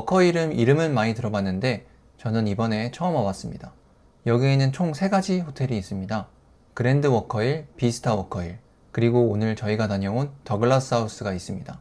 워커힐 이름은 많이 들어봤는데 저는 이번에 처음 와봤습니다. 여기에는 총 3가지 호텔이 있습니다. 그랜드 워커힐, 비스타 워커힐, 그리고 오늘 저희가 다녀온 더글라스 하우스가 있습니다.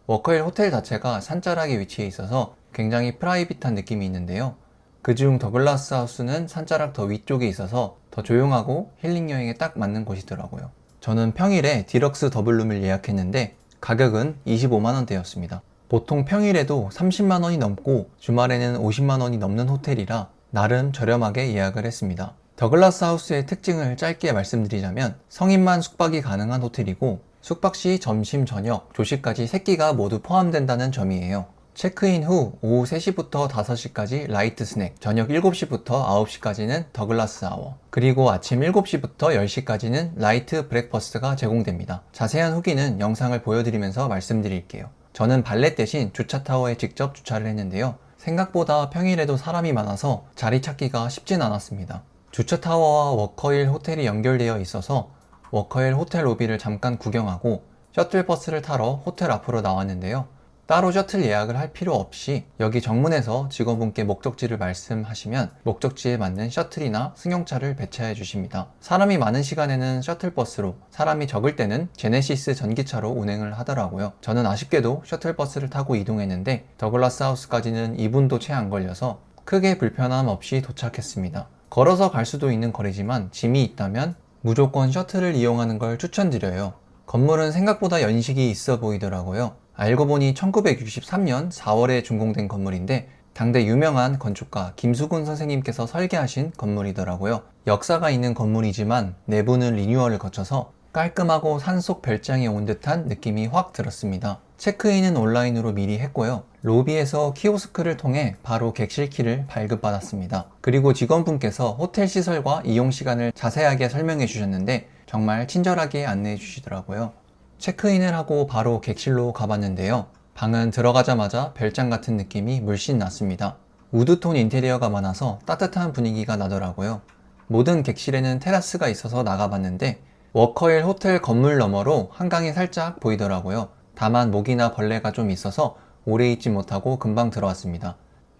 워커힐 호텔 자체가 산자락에 위치해 있어서 굉장히 프라이빗한 느낌이 있는데요. 그중 더글라스 하우스는 산자락 더 위쪽에 있어서 더 조용하고 힐링 여행에 딱 맞는 곳이더라고요. 저는 평일에 디럭스 더블룸을 예약했는데 가격은 25만원대였습니다. 보통 평일에도 30만원이 넘고 주말에는 50만원이 넘는 호텔이라 나름 저렴하게 예약을 했습니다. 더글라스 하우스의 특징을 짧게 말씀드리자면 성인만 숙박이 가능한 호텔이고 숙박 시 점심, 저녁, 조식까지 3끼가 모두 포함된다는 점이에요. 체크인 후 오후 3시부터 5시까지 라이트 스낵, 저녁 7시부터 9시까지는 더글라스 아워, 그리고 아침 7시부터 10시까지는 라이트 브렉퍼스트가 제공됩니다. 자세한 후기는 영상을 보여드리면서 말씀드릴게요. 저는 발렛 대신 주차타워에 직접 주차를 했는데요. 생각보다 평일에도 사람이 많아서 자리 찾기가 쉽진 않았습니다. 주차타워와 워커힐 호텔이 연결되어 있어서 워커힐 호텔 로비를 잠깐 구경하고 셔틀버스를 타러 호텔 앞으로 나왔는데요. 따로 셔틀 예약을 할 필요 없이 여기 정문에서 직원분께 목적지를 말씀하시면 목적지에 맞는 셔틀이나 승용차를 배차해 주십니다. 사람이 많은 시간에는 셔틀버스로, 사람이 적을 때는 제네시스 전기차로 운행을 하더라고요. 저는 아쉽게도 셔틀버스를 타고 이동했는데 더글라스 하우스까지는 2분도 채 안 걸려서 크게 불편함 없이 도착했습니다. 걸어서 갈 수도 있는 거리지만 짐이 있다면 무조건 셔틀을 이용하는 걸 추천드려요. 건물은 생각보다 연식이 있어 보이더라고요. 알고 보니 1963년 4월에 준공된 건물인데 당대 유명한 건축가 김수근 선생님께서 설계하신 건물이더라고요. 역사가 있는 건물이지만 내부는 리뉴얼을 거쳐서 깔끔하고 산속 별장에 온 듯한 느낌이 확 들었습니다. 체크인은 온라인으로 미리 했고요. 로비에서 키오스크를 통해 바로 객실 키를 발급받았습니다. 그리고 직원분께서 호텔 시설과 이용 시간을 자세하게 설명해 주셨는데 정말 친절하게 안내해 주시더라고요. 체크인을 하고 바로 객실로 가봤는데요. 방은 들어가자마자 별장 같은 느낌이 물씬 났습니다. 우드톤 인테리어가 많아서 따뜻한 분위기가 나더라고요. 모든 객실에는 테라스가 있어서 나가봤는데 워커힐 호텔 건물 너머로 한강이 살짝 보이더라고요. 다만 모기나 벌레가 좀 있어서 오래 있지 못하고 금방 들어왔습니다.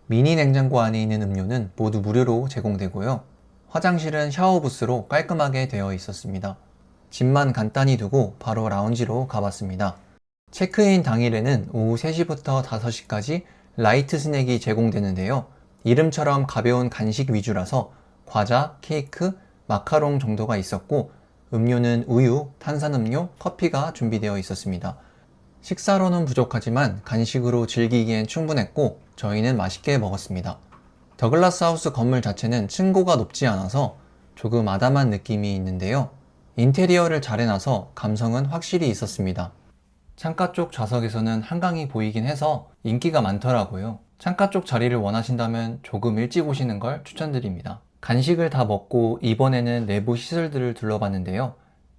미니 냉장고 안에 있는 음료는 모두 무료로 제공되고요. 화장실은 샤워 부스로 깔끔하게 되어 있었습니다. 짐만 간단히 두고 바로 라운지로 가봤습니다. 체크인 당일에는 오후 3시부터 5시까지 라이트 스낵이 제공되는데요. 이름처럼 가벼운 간식 위주라서 과자, 케이크, 마카롱 정도가 있었고 음료는 우유, 탄산음료, 커피가 준비되어 있었습니다. 식사로는 부족하지만 간식으로 즐기기엔 충분했고 저희는 맛있게 먹었습니다. 더글라스 하우스 건물 자체는 층고가 높지 않아서 조금 아담한 느낌이 있는데요. 인테리어를 잘 해놔서 감성은 확실히 있었습니다. 창가 쪽 좌석에서는 한강이 보이긴 해서 인기가 많더라고요. 창가 쪽 자리를 원하신다면 조금 일찍 오시는 걸 추천드립니다. 간식을 다 먹고 이번에는 내부 시설들을 둘러봤는데요.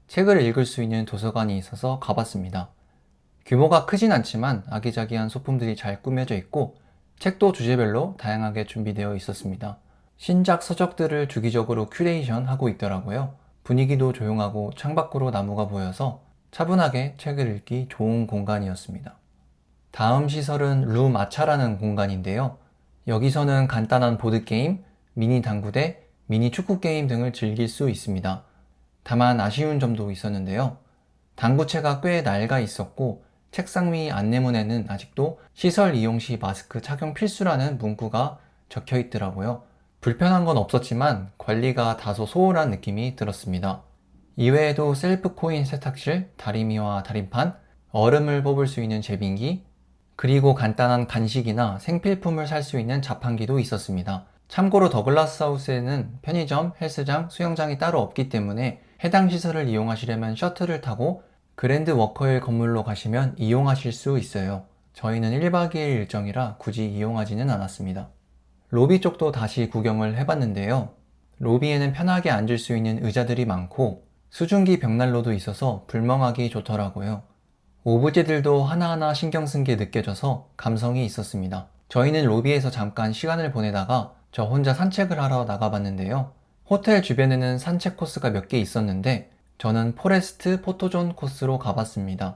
책을 읽을 수 있는 도서관이 있어서 가봤습니다. 규모가 크진 않지만 아기자기한 소품들이 잘 꾸며져 있고 책도 주제별로 다양하게 준비되어 있었습니다. 신작 서적들을 주기적으로 큐레이션 하고 있더라고요. 분위기도 조용하고 창밖으로 나무가 보여서 차분하게 책을 읽기 좋은 공간이었습니다. 다음 시설은 룸 아차라는 공간인데요. 여기서는 간단한 보드게임, 미니 당구대, 미니 축구게임 등을 즐길 수 있습니다. 다만 아쉬운 점도 있었는데요. 당구채가 꽤 낡아 있었고 책상 위 안내문에는 아직도 시설 이용 시 마스크 착용 필수라는 문구가 적혀 있더라고요. 불편한 건 없었지만 관리가 다소 소홀한 느낌이 들었습니다. 이외에도 셀프 코인 세탁실, 다리미와 다림판, 얼음을 뽑을 수 있는 제빙기, 그리고 간단한 간식이나 생필품을 살 수 있는 자판기도 있었습니다. 참고로 더글라스 하우스에는 편의점, 헬스장, 수영장이 따로 없기 때문에 해당 시설을 이용하시려면 셔틀을 타고 그랜드 워커힐 건물로 가시면 이용하실 수 있어요. 저희는 1박 2일 일정이라 굳이 이용하지는 않았습니다. 로비 쪽도 다시 구경을 해봤는데요. 로비에는 편하게 앉을 수 있는 의자들이 많고 수증기 벽난로도 있어서 불멍하기 좋더라고요. 오브제들도 하나하나 신경 쓴 게 느껴져서 감성이 있었습니다. 저희는 로비에서 잠깐 시간을 보내다가 저 혼자 산책을 하러 나가봤는데요. 호텔 주변에는 산책 코스가 몇 개 있었는데 저는 포레스트 포토존 코스로 가봤습니다.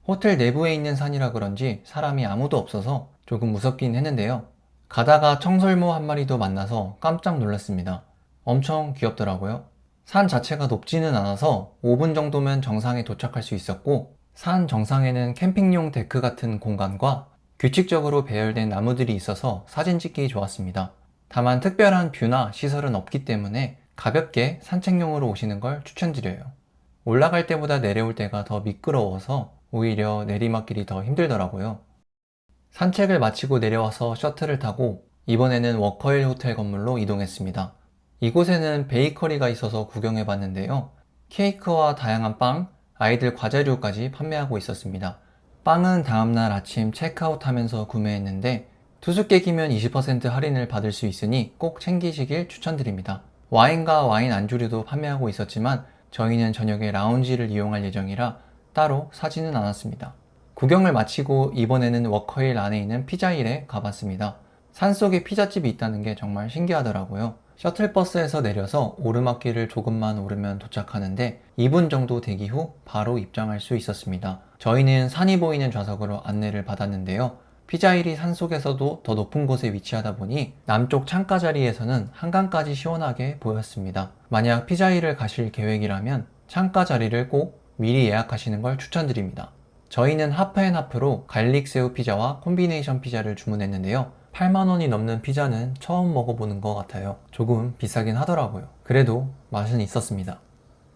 호텔 내부에 있는 산이라 그런지 사람이 아무도 없어서 조금 무섭긴 했는데요. 가다가 청설모 한 마리도 만나서 깜짝 놀랐습니다. 엄청 귀엽더라고요. 산 자체가 높지는 않아서 5분 정도면 정상에 도착할 수 있었고, 산 정상에는 캠핑용 데크 같은 공간과 규칙적으로 배열된 나무들이 있어서 사진 찍기 좋았습니다. 다만 특별한 뷰나 시설은 없기 때문에 가볍게 산책용으로 오시는 걸 추천드려요. 올라갈 때보다 내려올 때가 더 미끄러워서 오히려 내리막길이 더 힘들더라고요. 산책을 마치고 내려와서 셔틀을 타고 이번에는 워커힐 호텔 건물로 이동했습니다. 이곳에는 베이커리가 있어서 구경해 봤는데요. 케이크와 다양한 빵, 아이들 과자류까지 판매하고 있었습니다. 빵은 다음날 아침 체크아웃 하면서 구매했는데 투숙객이면 20% 할인을 받을 수 있으니 꼭 챙기시길 추천드립니다. 와인과 와인 안주류도 판매하고 있었지만 저희는 저녁에 라운지를 이용할 예정이라 따로 사지는 않았습니다. 구경을 마치고 이번에는 워커힐 안에 있는 피자힐에 가봤습니다. 산속에 피자집이 있다는 게 정말 신기하더라고요. 셔틀버스에서 내려서 오르막길을 조금만 오르면 도착하는데 2분 정도 대기 후 바로 입장할 수 있었습니다. 저희는 산이 보이는 좌석으로 안내를 받았는데요. 피자힐이 산속에서도 더 높은 곳에 위치하다 보니 남쪽 창가 자리에서는 한강까지 시원하게 보였습니다. 만약 피자힐을 가실 계획이라면 창가 자리를 꼭 미리 예약하시는 걸 추천드립니다. 저희는 하프앤하프로 갈릭 새우 피자와 콤비네이션 피자를 주문했는데요. 8만원이 넘는 피자는 처음 먹어보는 것 같아요. 조금 비싸긴 하더라고요. 그래도 맛은 있었습니다.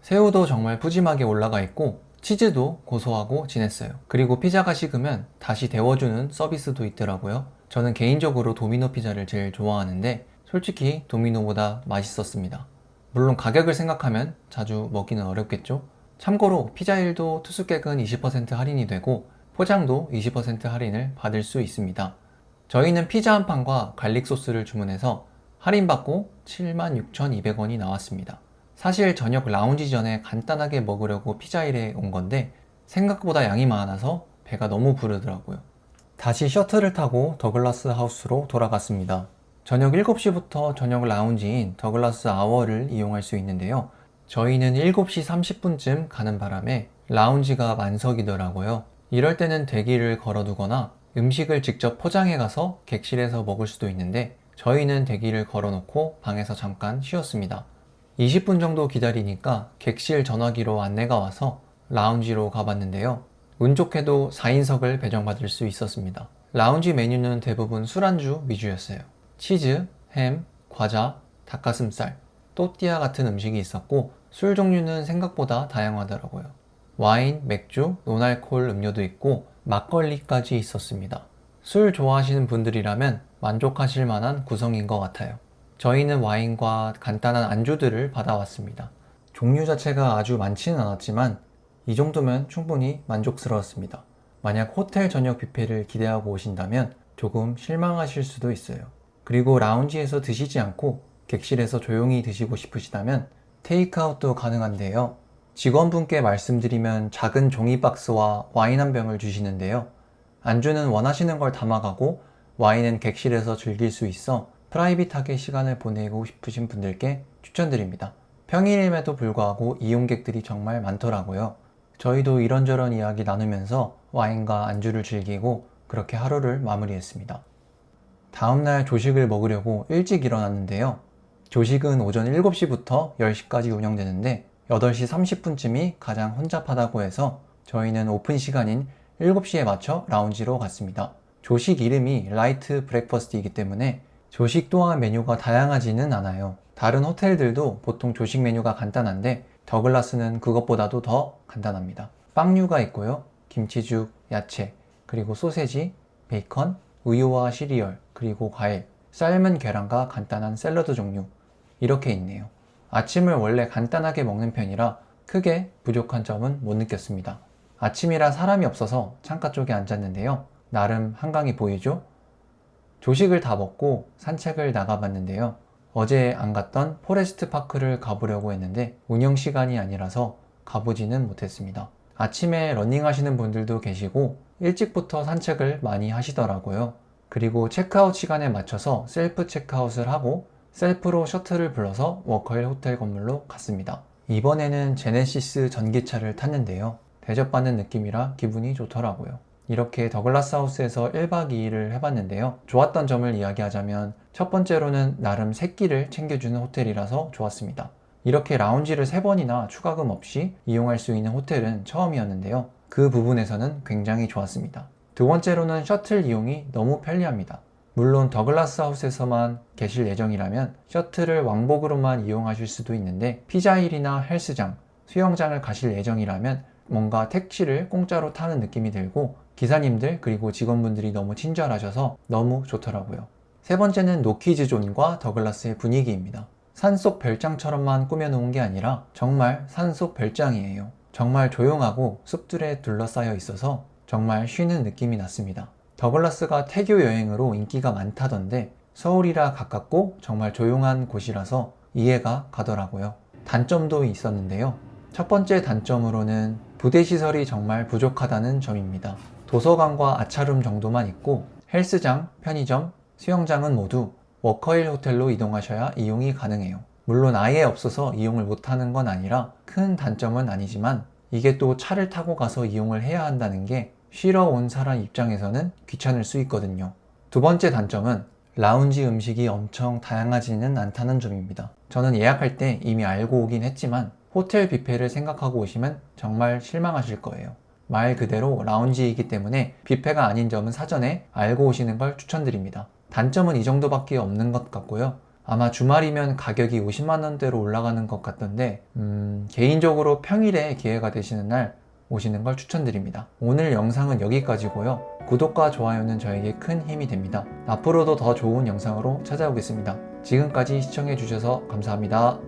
새우도 정말 푸짐하게 올라가 있고 치즈도 고소하고 진했어요. 그리고 피자가 식으면 다시 데워주는 서비스도 있더라고요. 저는 개인적으로 도미노 피자를 제일 좋아하는데 솔직히 도미노보다 맛있었습니다. 물론 가격을 생각하면 자주 먹기는 어렵겠죠? 참고로 피자힐도 투숙객은 20% 할인이 되고 포장도 20% 할인을 받을 수 있습니다. 저희는 피자 한 판과 갈릭 소스를 주문해서 할인받고 76,200원이 나왔습니다. 사실 저녁 라운지 전에 간단하게 먹으려고 피자힐에 온 건데 생각보다 양이 많아서 배가 너무 부르더라고요. 다시 셔틀을 타고 더글라스 하우스로 돌아갔습니다. 저녁 7시부터 저녁 라운지인 더글라스 아워를 이용할 수 있는데요. 저희는 7시 30분쯤 가는 바람에 라운지가 만석이더라고요. 이럴 때는 대기를 걸어두거나 음식을 직접 포장해 가서 객실에서 먹을 수도 있는데 저희는 대기를 걸어놓고 방에서 잠깐 쉬었습니다. 20분 정도 기다리니까 객실 전화기로 안내가 와서 라운지로 가봤는데요. 운 좋게도 4인석을 배정받을 수 있었습니다. 라운지 메뉴는 대부분 술안주 위주였어요. 치즈, 햄, 과자, 닭가슴살, 또띠아 같은 음식이 있었고 술 종류는 생각보다 다양하더라고요. 와인, 맥주, 노알콜 음료도 있고 막걸리까지 있었습니다. 술 좋아하시는 분들이라면 만족하실 만한 구성인 것 같아요. 저희는 와인과 간단한 안주들을 받아왔습니다. 종류 자체가 아주 많지는 않았지만 이 정도면 충분히 만족스러웠습니다. 만약 호텔 저녁 뷔페를 기대하고 오신다면 조금 실망하실 수도 있어요. 그리고 라운지에서 드시지 않고 객실에서 조용히 드시고 싶으시다면 테이크아웃도 가능한데요. 직원분께 말씀드리면 작은 종이 박스와 와인 한 병을 주시는데요. 안주는 원하시는 걸 담아가고 와인은 객실에서 즐길 수 있어 프라이빗하게 시간을 보내고 싶으신 분들께 추천드립니다. 평일임에도 불구하고 이용객들이 정말 많더라고요. 저희도 이런저런 이야기 나누면서 와인과 안주를 즐기고 그렇게 하루를 마무리했습니다. 다음날 조식을 먹으려고 일찍 일어났는데요. 조식은 오전 7시부터 10시까지 운영되는데 8시 30분쯤이 가장 혼잡하다고 해서 저희는 오픈 시간인 7시에 맞춰 라운지로 갔습니다. 조식 이름이 라이트 브렉퍼스트이기 때문에 조식 또한 메뉴가 다양하지는 않아요. 다른 호텔들도 보통 조식 메뉴가 간단한데 더글라스는 그것보다도 더 간단합니다. 빵류가 있고요. 김치죽, 야채, 그리고 소세지, 베이컨, 우유와 시리얼, 그리고 과일, 삶은 계란과 간단한 샐러드 종류 이렇게 있네요. 아침을 원래 간단하게 먹는 편이라 크게 부족한 점은 못 느꼈습니다. 아침이라 사람이 없어서 창가 쪽에 앉았는데요. 나름 한강이 보이죠? 조식을 다 먹고 산책을 나가봤는데요. 어제 안 갔던 포레스트 파크를 가보려고 했는데 운영 시간이 아니라서 가보지는 못했습니다. 아침에 러닝 하시는 분들도 계시고 일찍부터 산책을 많이 하시더라고요. 그리고 체크아웃 시간에 맞춰서 셀프 체크아웃을 하고 셀프로 셔틀을 불러서 워커힐 호텔 건물로 갔습니다. 이번에는 제네시스 전기차를 탔는데요. 대접받는 느낌이라 기분이 좋더라고요. 이렇게 더글라스 하우스에서 1박 2일을 해봤는데요. 좋았던 점을 이야기하자면 첫 번째로는 나름 새끼를 챙겨주는 호텔이라서 좋았습니다. 이렇게 라운지를 3번이나 추가금 없이 이용할 수 있는 호텔은 처음이었는데요. 그 부분에서는 굉장히 좋았습니다. 두 번째로는 셔틀 이용이 너무 편리합니다. 물론 더글라스 하우스에서만 계실 예정이라면 셔틀을 왕복으로만 이용하실 수도 있는데 피자힐이나 헬스장, 수영장을 가실 예정이라면 뭔가 택시를 공짜로 타는 느낌이 들고 기사님들 그리고 직원분들이 너무 친절하셔서 너무 좋더라고요. 세 번째는 노키즈 존과 더글라스의 분위기입니다. 산속 별장처럼만 꾸며놓은 게 아니라 정말 산속 별장이에요. 정말 조용하고 숲들에 둘러싸여 있어서 정말 쉬는 느낌이 났습니다. 더글라스가 태교 여행으로 인기가 많다던데 서울이라 가깝고 정말 조용한 곳이라서 이해가 가더라고요. 단점도 있었는데요. 첫 번째 단점으로는 부대시설이 정말 부족하다는 점입니다. 도서관과 아차룸 정도만 있고 헬스장, 편의점, 수영장은 모두 워커힐 호텔로 이동하셔야 이용이 가능해요. 물론 아예 없어서 이용을 못하는 건 아니라 큰 단점은 아니지만 이게 또 차를 타고 가서 이용을 해야 한다는 게 쉬러 온 사람 입장에서는 귀찮을 수 있거든요. 두 번째 단점은 라운지 음식이 엄청 다양하지는 않다는 점입니다. 저는 예약할 때 이미 알고 오긴 했지만 호텔 뷔페를 생각하고 오시면 정말 실망하실 거예요. 말 그대로 라운지이기 때문에 뷔페가 아닌 점은 사전에 알고 오시는 걸 추천드립니다. 단점은 이 정도밖에 없는 것 같고요. 아마 주말이면 가격이 50만원대로 올라가는 것 같던데 개인적으로 평일에 기회가 되시는 날 오시는 걸 추천드립니다. 오늘 영상은 여기까지고요. 구독과 좋아요는 저에게 큰 힘이 됩니다. 앞으로도 더 좋은 영상으로 찾아오겠습니다. 지금까지 시청해주셔서 감사합니다.